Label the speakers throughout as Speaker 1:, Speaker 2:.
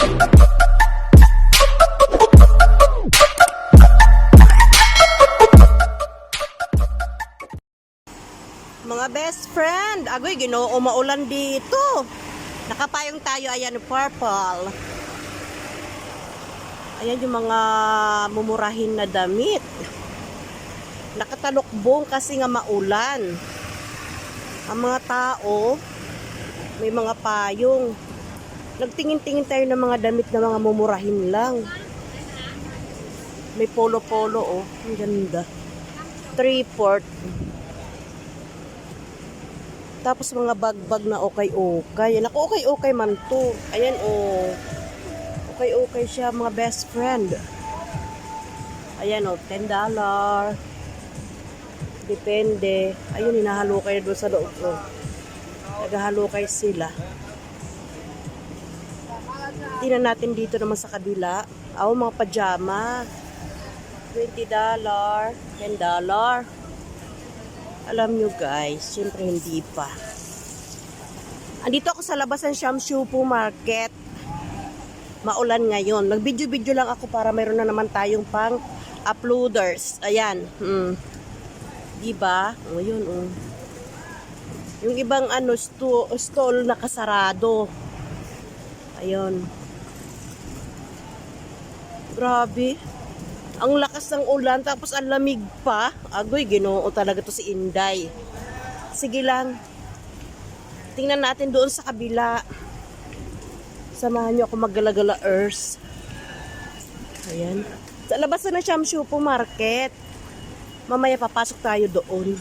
Speaker 1: Mga best friend, agoy Ginoo, maulan dito. Nakapayong tayo, ayan, purple. Ayan yung mga mumurahin na damit. Nakatalukbong kasi nga maulan. Ang mga tao, may mga payong. Nagtingin-tingin tayo ng mga damit na mga mumurahin lang. May polo-polo, oh. Ang ganda. 3/4. Tapos mga bag-bag na okay-okay. Naku, okay-okay man to. Ayan, oh. Okay-okay siya, mga best friend. Ayan, oh, $10. Depende. Ayun, hinahalukay na doon sa loob, oh. Naghahalukay sila. Tingnan natin dito naman sa kabila. Mga pajama. $20, $10. Alam nyo guys, syempre hindi pa. Andito ako sa labas ng Shamshupo Market. Maulan ngayon. Nag-video-video lang ako para mayroon na naman tayong pang uploaders. Ayan. Diba? O yun, oh. Yung ibang stall nakasarado. Ayun. Grabe. Ang lakas ng ulan, tapos ang lamig pa. Agoy, Ginoo talaga to si Inday. Sige lang. Tingnan natin doon sa kabila. Samahan nyo ako maggalagala earth. Ayan. Sa labas na Shamshupo Market. Mamaya papasok tayo doon.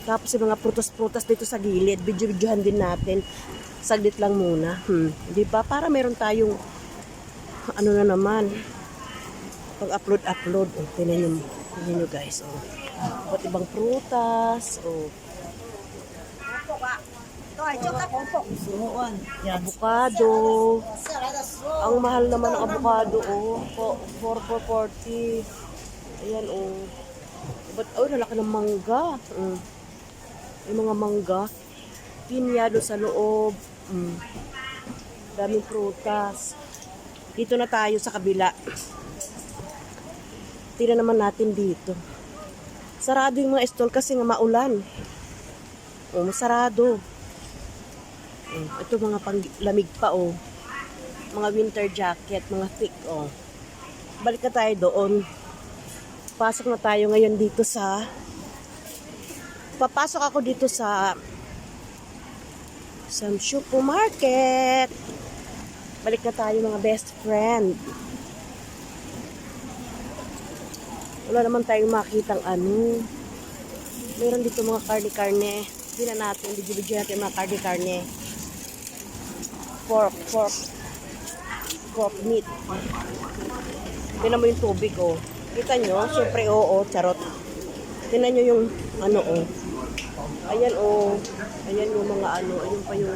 Speaker 1: Tapos yung mga prutas-prutas dito sa gilid. Video-videohan din natin. Saglit lang muna. Di ba? Para meron tayong ano na naman. Pag-upload. Oh, tingnan nyo guys. Oh. Ba't ibang prutas. Oh. Avocado. Ang mahal naman ng avocado. Oh. 440. Ayan, oh. Ba't, oh, nalaki ng mangga. Yung mga mangga. Pinyado sa loob. Daming prutas. Dito na tayo sa kabila. Tira naman natin dito. Sarado yung mga stall kasi nga maulan. Oh, masarado. Ito mga panglamig pa, oh. Mga winter jacket, mga thick, oh. Balik na tayo doon. Pasok na tayo ngayon dito sa... Papasok ako dito sa... Shamshupo Market. Balik na tayo mga best friend. Wala naman tayong makitang ano. Meron dito mga karne-karne. Tingnan natin, video natin mga karne-karne. Pork meat. Tingnan mo yung tubig, oh. Kita nyo? Siyempre, oo, charot. Tingnan nyo yung ano, oh. Ayan, oh. Ayan yung mga ano. Ayun pa yung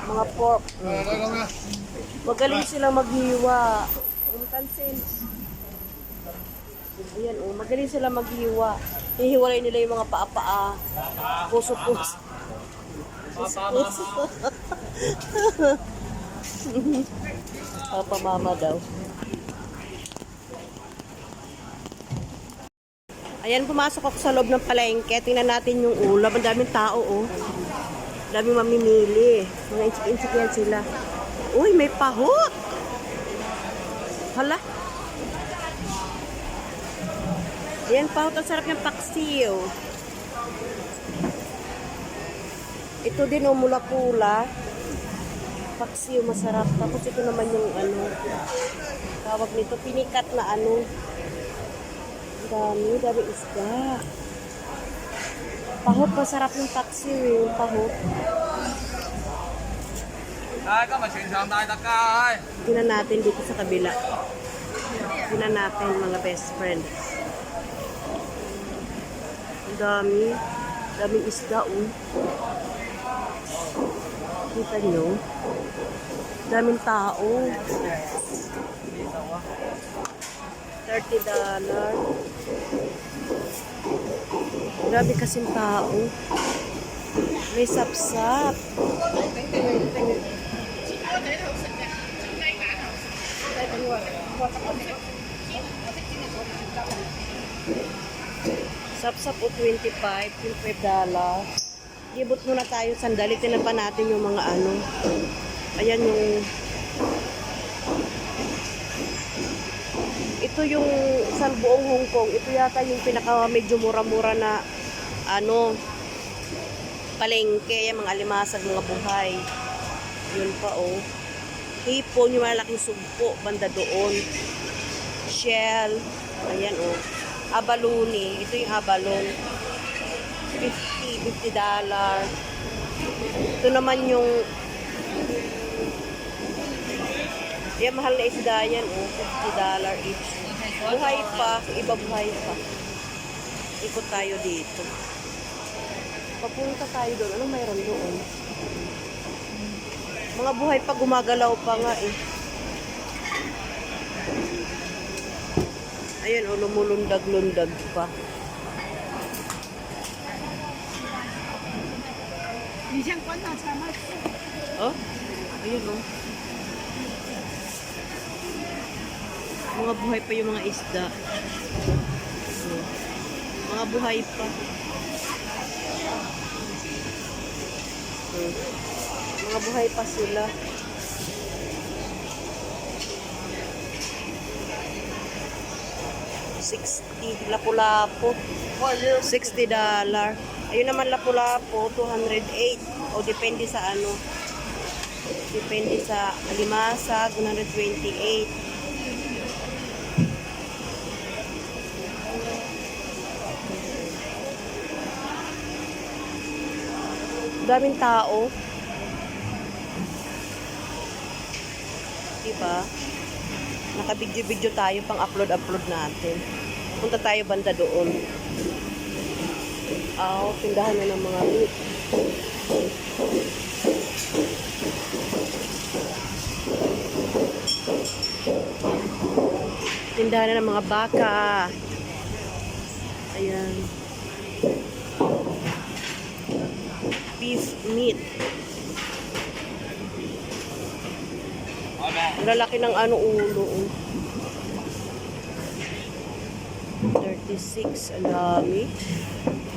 Speaker 1: mga pork. Magaling silang maghiwa. Pansin. Ayan, oh, magaling sila maghiwa. Hihiwalay nila yung mga paa-paa. Puso-puso. Papa mama daw. Ayan, pumasok ako sa loob ng palengke. Tingnan natin yung ulam. Ang daming tao, oh. Daming mamimili. Mga insik-insik yan sila. Uy, may pahot. Hala. Ayan, pahot. Ang sarap yung paksiw. Ito din, oh, mula-pula. Paksiw, masarap. Tapos ito naman yung ano, tawag nito, pinikat na ano. Dami isda. Pahot, masarap yung paksiw, yung pahot. Tingnan natin dito sa kabila. Tingnan natin mga best friend. Ang daming isda, oh. Kita nyo? Daming tao. $30. Grabe kasing tao. May sapsap. Sapsap o 25, $25. Gibot muna tayo sandali. Tinan pa natin yung mga ano. Ayan yung... Ito yung sa buong Hong Kong. Ito yata yung pinaka medyo mura-mura na ano, palengke. Yung mga alimasag, mga buhay. Yun pa oh. Hipon, yung malaking sugpo. Banda doon. Shell. Ayan oh. Abalone. Ito yung abalone. $50. Ito naman yung yan, mahal na isda yan oh. $50 each. Buhay pa. Iba buhay pa. Ikot tayo dito. Papunta tayo doon. Anong mayroon doon? Mga buhay pa, gumagalaw pa nga eh. Ayan oh, lumulundag-lundag pa. Oh, ayun oh. Mga buhay pa yung mga isda. Mga buhay pa. Mga buhay pa sila. $60 lapu-lapu. $60. Ayun naman lapu-lapu, 208. O depende sa ano. Depende sa alimasag, 128. Daming tao. Diba? Naka-video-video tayo pang upload natin. Punta tayo banda doon. Tindahan na ng mga meat. Tindahan na ng mga baka. Ayan. Beef meat. Ang lalaki ng ano ulo. 36. Ang dami.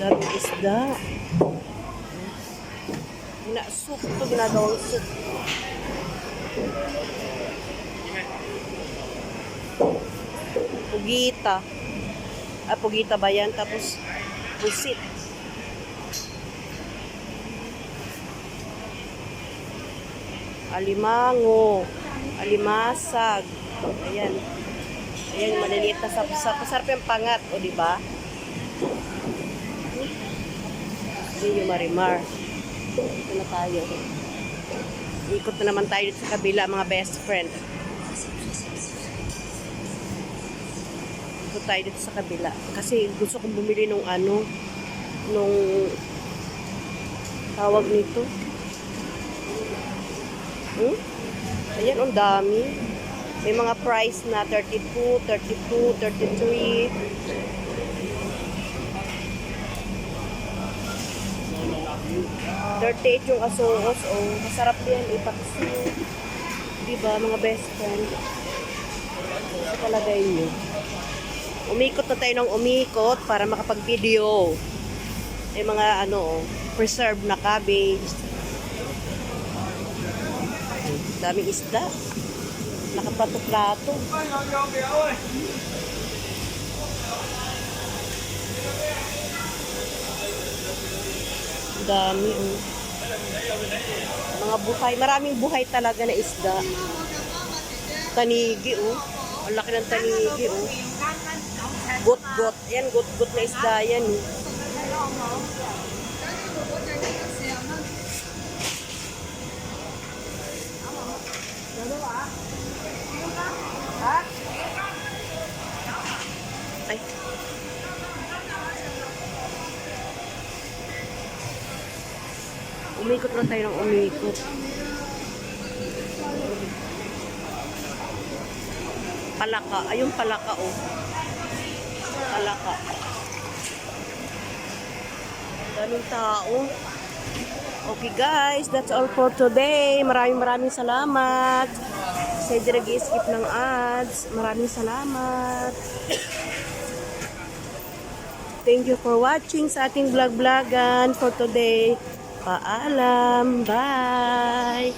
Speaker 1: Daming isda. Soup ito. Ginagawang soup. Pugita. Pugita ba yan? Tapos pusit. Alimango. Alimasag. Ayan. Ayan, maliliit na sapsap. Masarap yung pangat, o diba? Ayan yung marimar. Ito na tayo. Ikot na naman tayo dito sa kabila, mga best friend. Ikot tayo dito sa kabila. Kasi gusto kong bumili nung ano, nung tawag nito. Ayan, ang dami. May mga price na 32, 32, 33. $38 yung asoos. Oh, masarap yan. Ipakso. Diba, mga best friend? Ito palagay nyo. Umikot na tayo ng umikot para makapag-video. May mga ano, preserved na cabbage. Daming isda. Nakaplato-plato. Dami oh. Mga buhay. Maraming buhay talaga na isda. Tanigi oh. Ang laki ng tanigi oh. Got-got. Yan, got-got na isda yan oh. Ay. Umikot lang tayo ng umikot. Palaka. Ayun palaka oh. Palaka. Daming tao. Okay guys, that's all for today. Maraming salamat. Sa hindi nag-skip ng ads. Maraming salamat. Thank you for watching sa ating vlog-vlogan for today. Paalam. Bye.